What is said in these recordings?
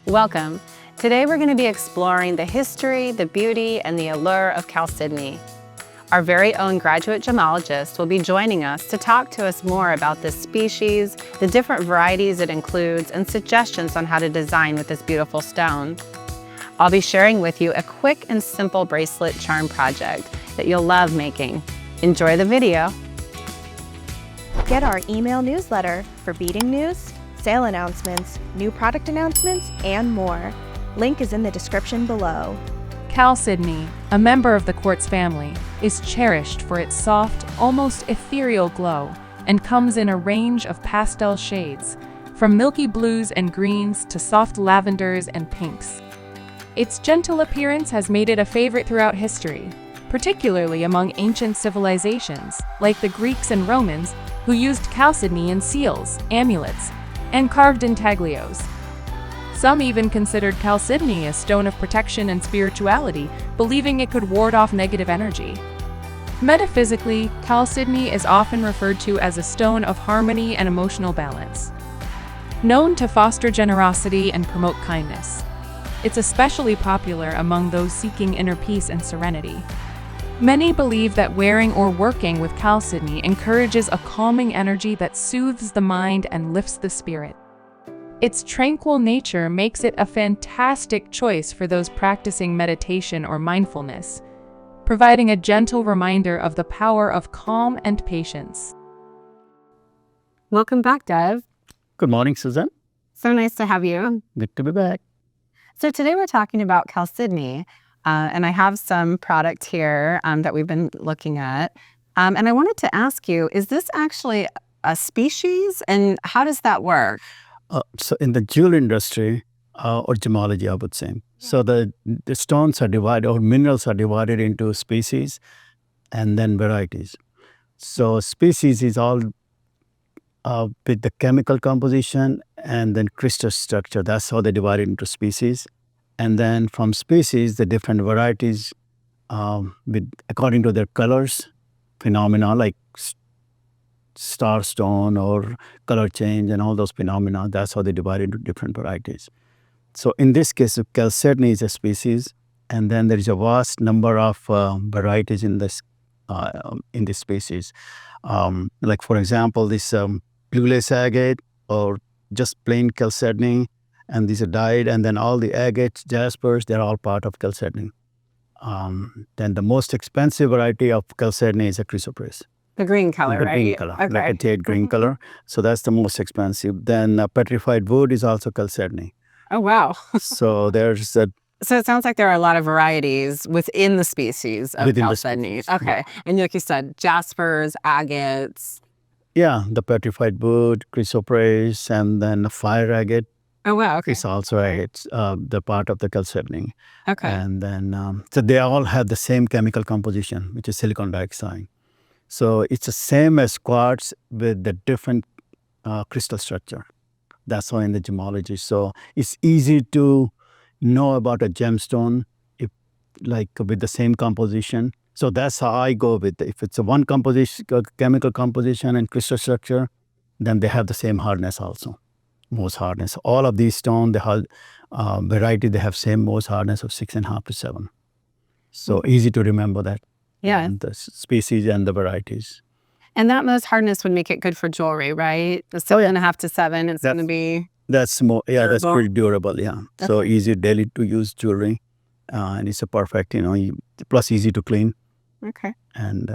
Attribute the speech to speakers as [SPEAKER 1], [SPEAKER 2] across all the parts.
[SPEAKER 1] Welcome. Today we're going to be exploring the history, the beauty, and the allure of Chalcedony. Our very own graduate gemologist will be joining us to talk to us more about this species, the different varieties it includes, and suggestions on how to design with this beautiful stone. I'll be sharing with you a quick and simple bracelet charm project that you'll love making. Enjoy the video.
[SPEAKER 2] Get our email newsletter for beading news, sale announcements, new product announcements, and more. Link is in the description below.
[SPEAKER 3] Chalcedony, a member of the quartz family, is cherished for its soft, almost ethereal glow and comes in a range of pastel shades, from milky blues and greens to soft lavenders and pinks. Its gentle appearance has made it a favorite throughout history, particularly among ancient civilizations like the Greeks and Romans, who used chalcedony in seals, amulets, and carved intaglios. Some even considered chalcedony a stone of protection and spirituality, believing it could ward off negative energy. Metaphysically, chalcedony is often referred to as a stone of harmony and emotional balance. Known to foster generosity and promote kindness, it's especially popular among those seeking inner peace and serenity. Many believe that wearing or working with chalcedony encourages a calming energy that soothes the mind and lifts the spirit. Its tranquil nature makes it a fantastic choice for those practicing meditation or mindfulness, providing a gentle reminder of the power of calm and patience.
[SPEAKER 1] Welcome back, Dev.
[SPEAKER 4] Good morning, Susan.
[SPEAKER 1] So nice to have you.
[SPEAKER 4] Good to be back.
[SPEAKER 1] So today we're talking about chalcedony, and I have some product here that we've been looking at. And I wanted to ask you, is this actually a species, and how does that work?
[SPEAKER 4] So in the jewelry industry, or gemology, I would say, so the stones are divided, or minerals are divided into species and then varieties. So species is all with the chemical composition and then crystal structure. That's how they divide it into species. And then from species, the different varieties, according to their colors, phenomena like star stone or color change and all those phenomena, that's how they divide into different varieties. So in this case, chalcedony is a species, and then there is a vast number of varieties in this species. Like for example, this blue lace agate or just plain chalcedony, and these are dyed, and then all the agates, jaspers, they're all part of chalcedony. Then the most expensive variety of chalcedony is a chrysoprase.
[SPEAKER 1] The green color,
[SPEAKER 4] The
[SPEAKER 1] right?
[SPEAKER 4] green color,
[SPEAKER 1] Okay.
[SPEAKER 4] like a jade green color. So that's the most expensive. Then petrified wood is also chalcedony.
[SPEAKER 1] Oh, wow.
[SPEAKER 4] So there's a
[SPEAKER 1] So it sounds like there are a lot of varieties within the species of
[SPEAKER 4] Within the
[SPEAKER 1] chalcedony.
[SPEAKER 4] species,
[SPEAKER 1] Okay. And like you said, jaspers, agates.
[SPEAKER 4] the petrified wood, chrysoprase, and then the fire agate
[SPEAKER 1] Oh, wow. Okay.
[SPEAKER 4] is also agates, the part of the chalcedony.
[SPEAKER 1] Okay.
[SPEAKER 4] And then, so they all have the same chemical composition, which is silicon dioxide. So it's the same as quartz with the different crystal structure. That's why in the gemology. So it's easy to know about a gemstone if like with the same composition. So that's how I go with it. If it's a one composition, chemical composition and crystal structure, then they have the same hardness also, Mohs hardness. All of these stones, the whole variety, they have same Mohs hardness of 6.5 to 7. So easy to remember that.
[SPEAKER 1] Yeah.
[SPEAKER 4] And the species and the varieties.
[SPEAKER 1] And that Mohs hardness would make it good for jewelry, right? The 6.5 to 7, it's going to be...
[SPEAKER 4] That's more, that's
[SPEAKER 1] Durable.
[SPEAKER 4] pretty durable, yeah. So easy daily to use jewelry. And it's a perfect, plus easy to clean.
[SPEAKER 1] Okay.
[SPEAKER 4] And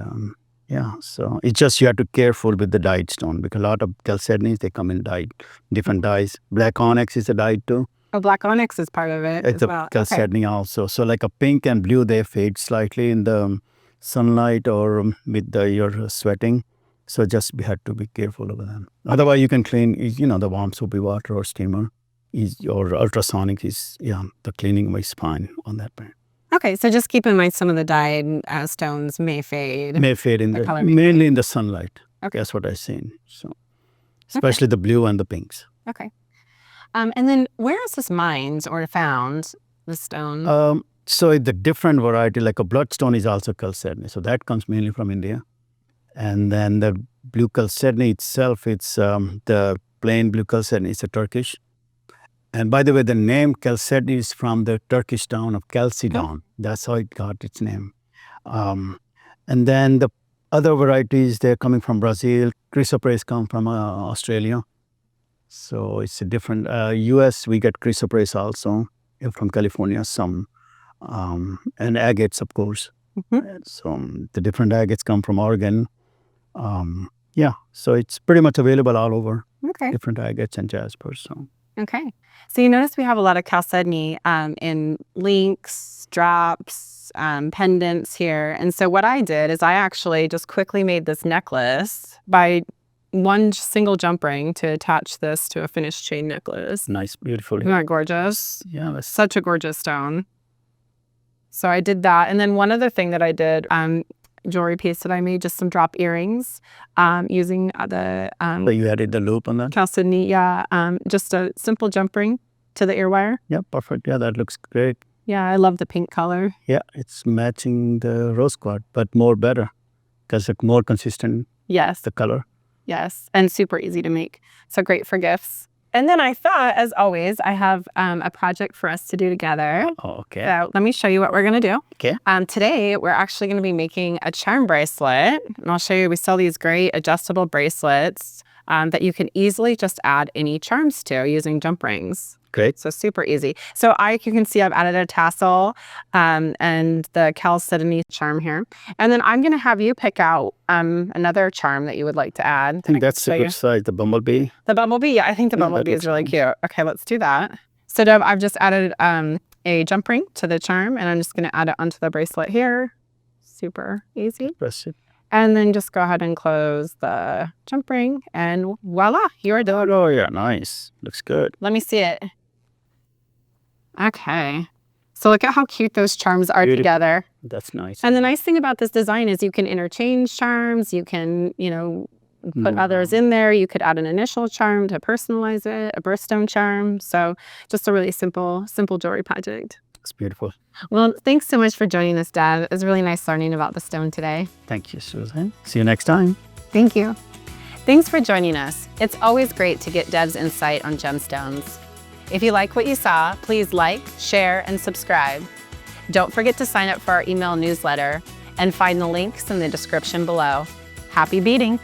[SPEAKER 4] so it's just you have to be careful with the dyed stone because a lot of chalcedonies, they come in dyed, different dyes. Black onyx is a dyed too.
[SPEAKER 1] Oh, black onyx is part of it
[SPEAKER 4] It's
[SPEAKER 1] as well.
[SPEAKER 4] a chalcedony also. So like a pink and blue, they fade slightly in the sunlight or with your sweating. So just we have to be careful of them. Otherwise, you can clean, the warm soapy water or steamer or ultrasonic is, the cleaning is fine on that part.
[SPEAKER 1] Okay, so just keep in mind some of the dyed stones may fade.
[SPEAKER 4] May fade in
[SPEAKER 1] The
[SPEAKER 4] the
[SPEAKER 1] color may
[SPEAKER 4] mainly in the sunlight.
[SPEAKER 1] Okay.
[SPEAKER 4] That's what I've seen. So especially the blue and the pinks.
[SPEAKER 1] Okay. And then where is this mined or found, the stone?
[SPEAKER 4] So the different variety, like a bloodstone is also chalcedony. So that comes mainly from India. And then the blue chalcedony itself, it's the plain blue chalcedony, it's a Turkish. And by the way, the name Chalcedony is from the Turkish town of Chalcedon. That's how it got its name. And then the other varieties, they're coming from Brazil. Chrysoprase come from Australia. So it's a different, US, we get chrysoprase also from California, some, and agates, of course. And so the different agates come from Oregon. Yeah, so it's pretty much available all over.
[SPEAKER 1] Okay.
[SPEAKER 4] Different agates and jaspers. So.
[SPEAKER 1] Okay. So you notice we have a lot of chalcedony in links, drops, pendants here. And so what I did is I actually just quickly made this necklace by one single jump ring to attach this to a finished chain necklace.
[SPEAKER 4] Nice, beautiful.
[SPEAKER 1] Isn't that gorgeous?
[SPEAKER 4] Yeah. That's
[SPEAKER 1] Such a gorgeous stone. So I did that. And then one other thing that I did, jewelry piece that I made, just some drop earrings using the
[SPEAKER 4] so you added the loop on that?
[SPEAKER 1] chalcedony. Yeah, just a simple jump ring to the ear wire.
[SPEAKER 4] Yeah, perfect. Yeah, that looks great.
[SPEAKER 1] Yeah, I love the pink color.
[SPEAKER 4] Yeah, it's matching the rose quartz, but more better because it's more consistent,
[SPEAKER 1] Yes,
[SPEAKER 4] the color.
[SPEAKER 1] yes, and super easy to make. So great for gifts. And then I thought, as always, I have a project for us to do together.
[SPEAKER 4] Oh, okay.
[SPEAKER 1] So let me show you what we're going to do.
[SPEAKER 4] Okay.
[SPEAKER 1] Today, we're actually going to be making a charm bracelet. And I'll show you, we sell these great adjustable bracelets that you can easily just add any charms to using jump rings.
[SPEAKER 4] Great.
[SPEAKER 1] So super easy. So you can see I've added a tassel and the chalcedony charm here. And then I'm going to have you pick out another charm that you would like to add.
[SPEAKER 4] I think that's a good size, the bumblebee.
[SPEAKER 1] The bumblebee, yeah, I think the bumblebee is really cute. Okay, let's do that. So Deb, I've just added a jump ring to the charm, and I'm just going to add it onto the bracelet here. Super easy.
[SPEAKER 4] Press it.
[SPEAKER 1] And then just go ahead and close the jump ring, and voila, you're done.
[SPEAKER 4] Oh, yeah, nice. Looks good.
[SPEAKER 1] Let me see it. Okay. So look at how cute those charms are
[SPEAKER 4] Beautiful.
[SPEAKER 1] together.
[SPEAKER 4] That's nice.
[SPEAKER 1] And the nice thing about this design is you can interchange charms. You can, put others in there. You could add an initial charm to personalize it, a birthstone charm. So just a really simple jewelry project.
[SPEAKER 4] It's beautiful.
[SPEAKER 1] Well, thanks so much for joining us, Deb. It was really nice learning about the stone today.
[SPEAKER 4] Thank you, Susan. See you next time.
[SPEAKER 1] Thank you. Thanks for joining us. It's always great to get Deb's insight on gemstones. If you like what you saw, please like, share, and subscribe. Don't forget to sign up for our email newsletter and find the links in the description below. Happy beading!